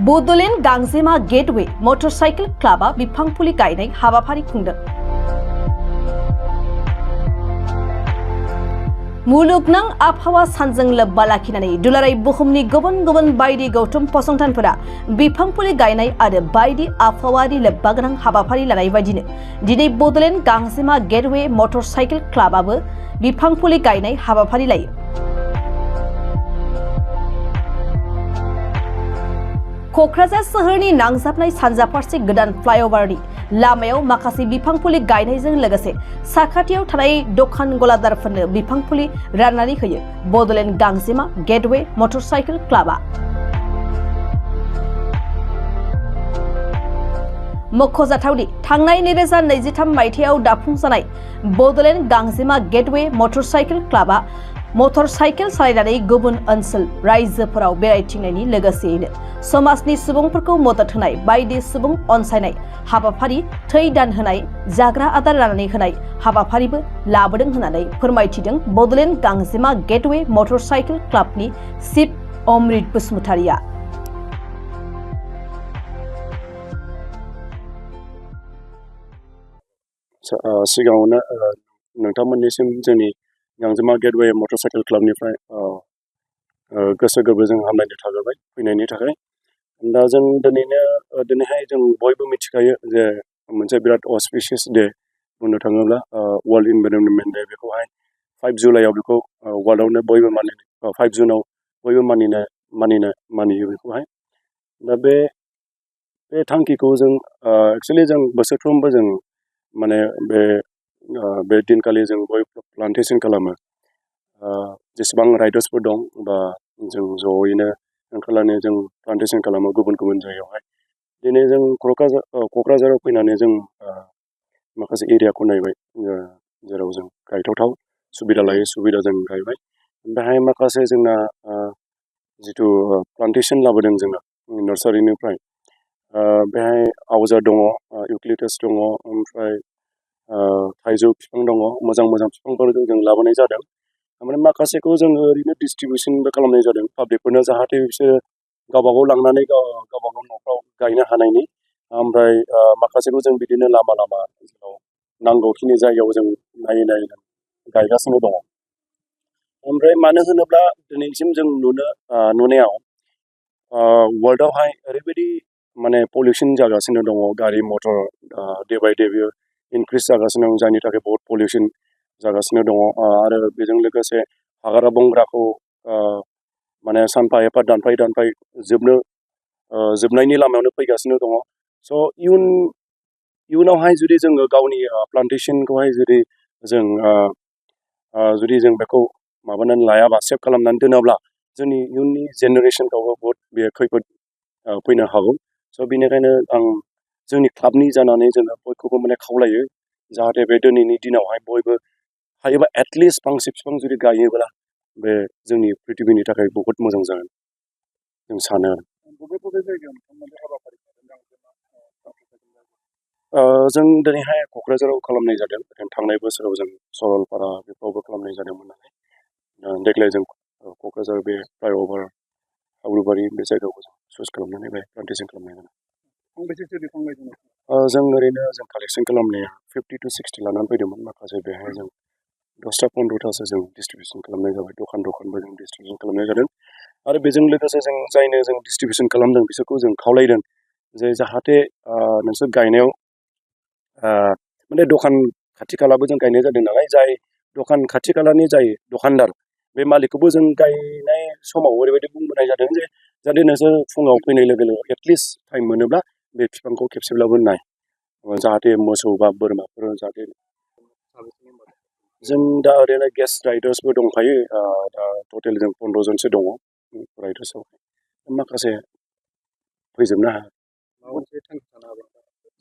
बड'लेण्ड गांजेमा gateway motorcycle क्लाबा बिफां फुलि गायनाय हाबाफारि खुंदों। मुलुगनां आबहावा सानजों लोब्बा लाखिनानै दुलाराय बुहुमनि गुबुन गुबुन बायदि गौथुम फसंथानफोरा बिफां फुलि गायनाय आरो बायदि आबहावारि लोब्बा गोनां हाबाफारि लानाय बायदिनो दिनै बड'लेण्ड गांजेमा गेटवे मटरसाइकेल क्लाबाबो बिफां फुलि गायनाय हाबाफारि लायो। क'क्राझार सोहोरनि नांजाबनाय सानजा फारसे गोदान फ्लाइअभारनि लामायाव माखासे बिफां फुलि गायनायजों लोगोसे साखाथियाव थानाय दखान गलादारफोरनो बिफां फुलि राननानै होयो बड'लेण्ड गांजेमा गेटवे मटरसाइकेल क्लाबा। मख'जाथावदि थांनाय 2023 मायथाइयाव दाफुंजानाय बड'लेण्ड गांजेमा गेटवे मटरसाइकेल क्लाबा मटरसाइकेल सालायनानै गुबुन ओनसोल रायजोफोराव बेरायथिंनायनि लोगोसेयैनो समाजनि सुबुंफोरखौ मदद होनाय बायदि सुबुं अनसायनाय हाबाफारि थै दान होनाय जाग्रा आदार राननानै होनाय हाबाफारिबो लाबोदों होननानै फोरमायथिदों बड'लेण्ड गांजेमा गेटवे मटरसाइकेल क्लाबनि चिफ अमृत बसुमतारिया। सिगाङावनो नोंथांमोननिसिम जोंनि गांजेमा गेटवे मटरसाइकेल क्लाबनिफ्राय गोसो गोरबोजों हामलायनाय थाग्रोबाय फैनायनि थाखाय। दा जों दिनैहाय जों बयबो मिथिखायो जे मोनसे बिराद अस्पिशियास डे बुंनो थाङोब्ला वर्ल्ड इनभाइरनमेन्ट डे। बेखौहाय 5 जुलाइआव बेखौ वर्ल्डआवनो बयबो 5 जुनाव बयबो मानियो बेखौहाय। दा बे थांखिखौ जों एक्सुवेलि जों बोसोरफ्रोमबो जों माने बे दिनखालि जों बयबो प्लान्टेसन खालामो। जेसेबां राइडार्सफोर दं बा जों जयैनो ओंखारलायनानै जों प्लान्टेसन खालामो गुबुन गुबुन जायगायावहाय। दिनै जों क'क्राझाराव फैनानै जों माखासे एरियाखौ नायबाय जेराव जों गायथावथाव सुबिदा लायै सुबिदा जों गायबाय। बेहाय माखासे जोंना जिथु प्लान्टेसन लाबोदों जोङो नार्सारिनिफ्राय बेहाय आवजार दङ, इउक्लिपटास दङ, ओमफ्राय थाइजौ बिफां दङ, मोजां मोजां बिफांफोरखौ जों लाबोनाय जादों। ओमफ्राय माखासेखौ जोङो ओरैनो डिस्ट्रिबिउसनबो खालामनाय जादों पाब्लिकफोरनो, जाहाथे बिसोरो गावबागाव लांनानै गावबागाव न'फ्राव गायनो हानायनि। ओमफ्राय माखासेखौ जों बिदिनो लामा लामा जेराव नांगौखिनि जायगायाव जों नायै गायगासिनो दङ। ओमफ्राय मानो होनोब्ला दिनैसिम जों नुनायाव वर्ल्डआवहाय ओरैबायदि माने पलिउसन जागासिनो दङ, गारि मटर डे बाय डे बियो इनक्रिज जागासिनो दं, जायनि थाखाय बहुत पलिउसन जागासिनो दङ। आरो बेजों लोगोसे हाग्रा बंग्राखौ माने सानफा एफा दानफाय जोबनायनि लामायावनो फैगासिनो दङ। स' इयुनावहाय जुदि जोङो गावनि प्लान्टेसनखौहाय जुदि जों बेखौ माबानानै लायाबा, सेभ खालामनानै दोनाब्ला जोंनि इयुननि जेनेरेसनफ्रावबो बहुत बे खैफोद फैनो हागौ। स' बेनिखायनो आं जोंनि क्लाबनि जानानै जोङो बयखौबो माने खावलायो जाहाथे बे दिनैनि दिनावहाय बयबो हायोबा एटलिस्ट फांसे बिफां जुदि गायोब्ला बे जोंनि पृथिबिनि थाखाय बहुत मोजां जागोन जों सानो आरो। जों दिनैहाय क'क्राझाराव खालामनाय जादों। थांनाय बोसोराव जों सरलपारा बेफोरावबो खालामनाय जादोंमोन नालाय। देग्लाय जों क'क्राझार बे फ्लाइअभार हाब्रुबारि बे जायगाखौ जों चुज खालामनानै बे प्लान्टेसन खालामनाय जादों। जों ओरैनो जों कालेक्सन खालामनाया 50 to 60 लानानै फैदोंमोन। माखासे बेहाय जों 10-15थासो जों डिस्ट्रिबिउसन खालामनाय जाबाय, दखानबो जों डिस्ट्रिबिउसन खालामनाय जादों। आरो बेजों लोगोसे जों जायनो जों डिस्ट्रिबिउसन खालामदों बिसोरखौ जों खावलायदों जे जाहाथे नोंसोर गायनायाव माने दखान खाथि खालाबो जों गायनाय जादों नालाय, जाय दखान खाथि खालानि जाय दखानदार बे मालिकखौबो जों गायनाय समाव ओरैबायदि बुंबोनाय जादों जे जाहाथे नोंसोर फुङाव फैनाय लोगो लोगो एटलिस्ट टाइम मोनोब्ला बे बिफांखौ खेबसेब्लाबो नाय, जाहाथे मोसौ बा बोरमाफोर जाहाथे। जों दा ओरैनो गेस्ट राइडार्सबो दंखायो। दा टटेल जों 15 जनसो दङ राइडार्सआव। माखासे फैजोबनो हाया।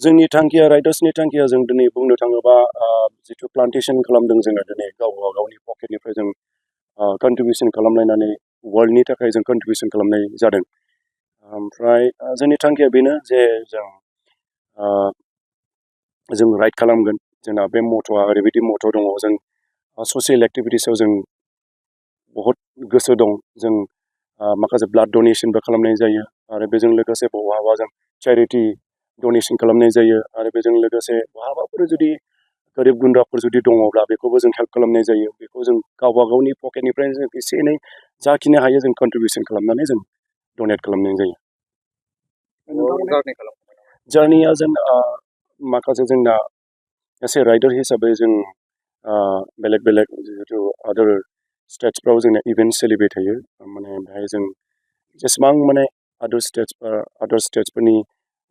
जोंनि थांखिया, राइडार्सनि थांखिया, जों दिनै बुंनो थाङोबा जिथु प्लान्टेसन खालामदों जोङो दिनै गावनि पकेटनिफ्राय जों कन्ट्रिबिउसन खालामलायनानै वर्ल्डनि थाखाय जों कन्ट्रिबिउसन खालामनाय जादों। ओमफ्राय जोंनि थांखिया बेनो जे जों राइड खालामगोन। जोंना बे मट'आ ओरैबायदि मट' दङ, जों ससियेल एक्टिभिटिसाव जों बहुत गोसो दं। जों माखासे ब्लाड डनेसनबो खालामनाय जायो, आरो बेजों लोगोसे बहाबा जों चेरिटि डनेसन खालामनाय जायो आरो बेजों लोगोसे बहाबाफोर जुदि गोरिब गुन्द्राफोर जुदि दङब्ला बेखौबो जों हेल्प खालामनाय जायो बेखौ जों गावबा गावनि पकेटनिफ्राय जों एसे एनै जाखिनि हायो जों कन्ट्रिबिउसन खालामनानै जों डनेट खालामनाय जायो जार्निया जों माखासे जोंना एसे राइडार हिसाबै जों बेलेग बेलेग जिहेथु आदार स्टेट्सफ्राव जोंना इभेन्ट सोलिबाय थायो माने बेहाय जों जेसेबां माने आदार स्टेट्सफोरनि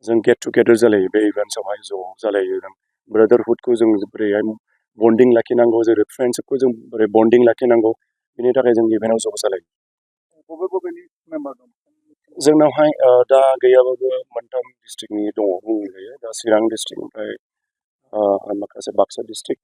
जों गेट टुगेदार जालायो बे इभेन्ट्सआवहाय ज' जालायो जों ब्रादारहुडखौ जों बोरैहाय बन्डिं लाखिनांगौ जेरै फ्रेन्डशिपखौ जों बोरै बन्डिं लाखिनांगौ बेनि थाखाय जों इभेन्टआव ज' जालायो जोंनावहाय दा गैयाबाबो मोनथाम डिस्ट्रिक्टनि दङ बुंनो हायो दा चिरां डिस्ट्रिक्ट ओमफ्राय माखासे बाक्सा डिस्ट्रिक्ट